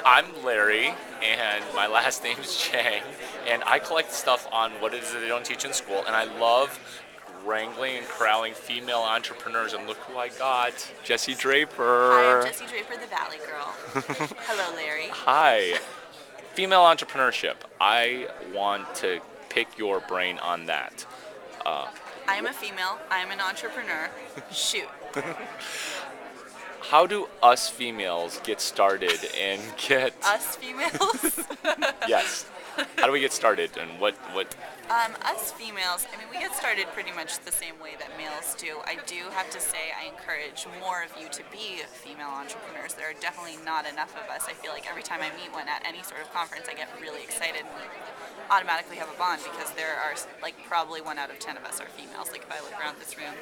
I'm Larry, and my last name is Chiang, and I collect stuff on what it is that they don't teach in school, and I love wrangling and corralling female entrepreneurs, and look who I got, Jessie Hi, I'm Draper. Jessie Draper, the Valley Girl. Hello, Larry. Hi. Female entrepreneurship. I want to pick your brain on that. Uh, I am a female. I am an entrepreneur. Shoot. how do us females get started and get, Us females? yes, how do we get started and what Us females, I mean, we get started pretty much the same way that males do. I do have to say, I encourage more of you to be female entrepreneurs. There are definitely not enough of us. I feel like every time I meet one at any sort of conference, I get really excited and automatically have a bond because there are like probably 1 out of 10 of us are females. Like if I look around this room,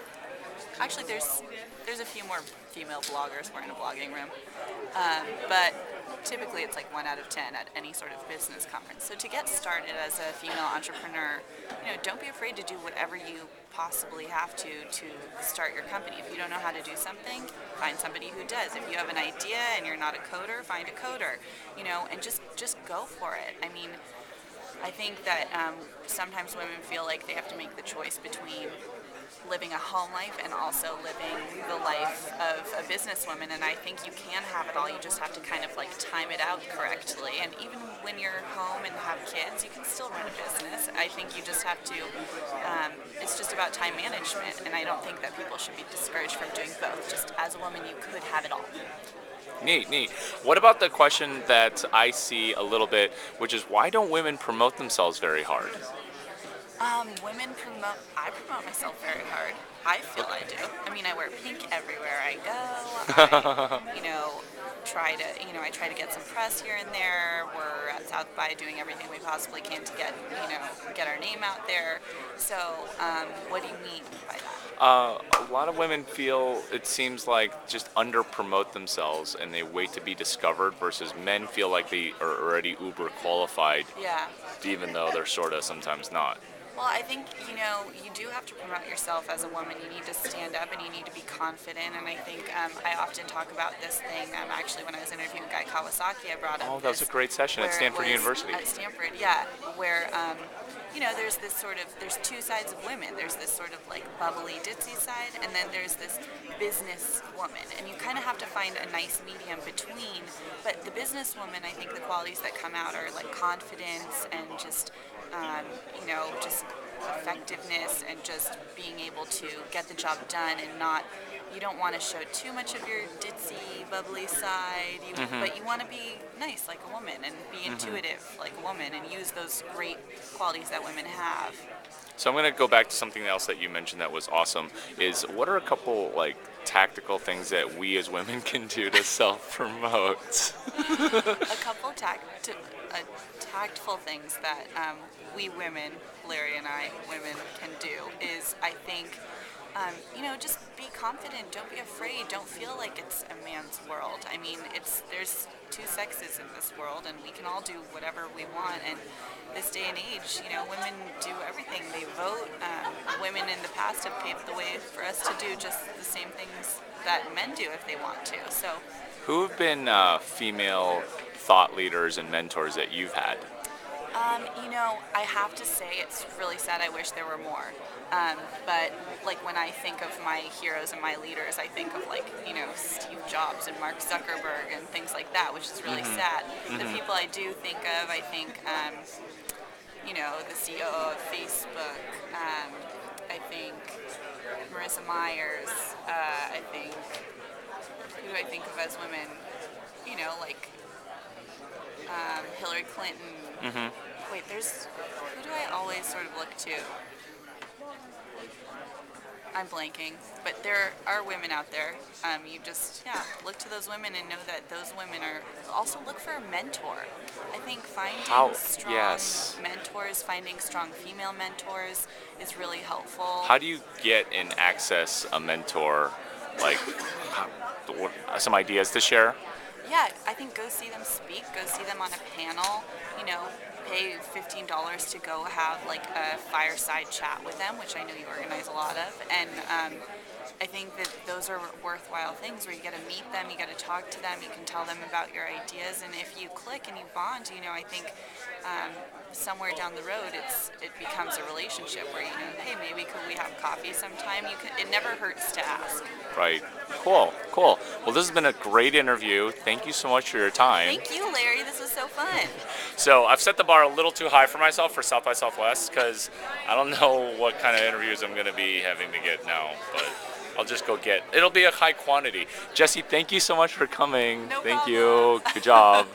actually there's a few more female bloggers. We're in a blogging room, but typically it's like 1 out of 10 at any sort of business conference. So to get started as a female entrepreneur, don't be afraid to do whatever you possibly have to start your company. If you don't know how to do something, find somebody who does. If you have an idea and you're not a coder, find a coder, and just go for it. I mean, I think that sometimes women feel like they have to make the choice between living a home life and also living the life of a businesswoman. And I think you can have it all. You just have to kind of like time it out correctly. And even when you're home and have kids, you can still run a business. I think you just have to, it's just about time management. And I don't think that people should be discouraged from doing both. Just as a woman, you could have it all. Neat, neat. What about the question that I see a little bit, which is why don't women promote themselves very hard? I promote myself very hard. I feel I do. I mean, I wear pink everywhere I go. I try to get some press here and there. We're at South by doing everything we possibly can to get our name out there. So, what do you mean by that? A lot of women feel it seems like just under promote themselves and they wait to be discovered versus men feel like they are already uber qualified, Yeah. even though they're sort of sometimes not. Well, I think, you do have to promote yourself as a woman. You need to stand up and you need to be confident. And I think I often talk about this thing. Actually, when I was interviewing Guy Kawasaki, I brought up Oh, that was a this great session at where it Stanford was University. at Stanford, yeah, where, there's this there's two sides of women. There's this sort of like bubbly, ditzy side, and then there's this business woman. And you kind of have to find a nice medium between. But the business woman, I think the qualities that come out are like confidence and just just effectiveness and just being able to get the job done and you don't want to show too much of your ditzy, bubbly side, but you want to be nice like a woman and be intuitive like a woman and use those great qualities that women have. So I'm going to go back to something else that you mentioned that was awesome is what are a couple like tactical things that we as women can do to self-promote? A couple tactful things that we women, Larry and I, women, can do is, I think, just be confident. Don't be afraid. Don't feel like it's a man's world. I mean, there's two sexes in this world, and we can all do whatever we want. And this day and age, women do everything. They vote. Women in the past have paved the way for us to do just the same things that men do if they want to. So. Who have been female thought leaders and mentors that you've had? I have to say it's really sad. I wish there were more. But like when I think of my heroes and my leaders, I think of like, Steve Jobs and Mark Zuckerberg and things like that, which is really sad. The people I do think of, I think, the CEO of Facebook. I think Marissa Myers. I think, who do I think of as women? Like Hillary Clinton. Wait, who do I always sort of look to? I'm blanking, but there are women out there. You just, look to those women and know that those women are, also look for a mentor. I think finding strong mentors, finding strong female mentors is really helpful. How do you get and access a mentor? Like, some ideas to share? Yeah, I think go see them speak, go see them on a panel, pay $15 to go have like a fireside chat with them, which I know you organize a lot of, and I think that those are worthwhile things where you get to meet them, you get to talk to them, you can tell them about your ideas, and if you click and you bond, I think somewhere down the road it becomes a relationship where hey, maybe could we have coffee sometime? It never hurts to ask. Right. Cool. Cool. Well, this has been a great interview. Thank you so much for your time. Thank you, Larry. This was so fun. So I've set the bar a little too high for myself for South by Southwest because I don't know what kind of interviews I'm going to be having to get now, but I'll just go get. It'll be a high quantity. Jesse, thank you so much for coming. No Thank problem. you. Good job.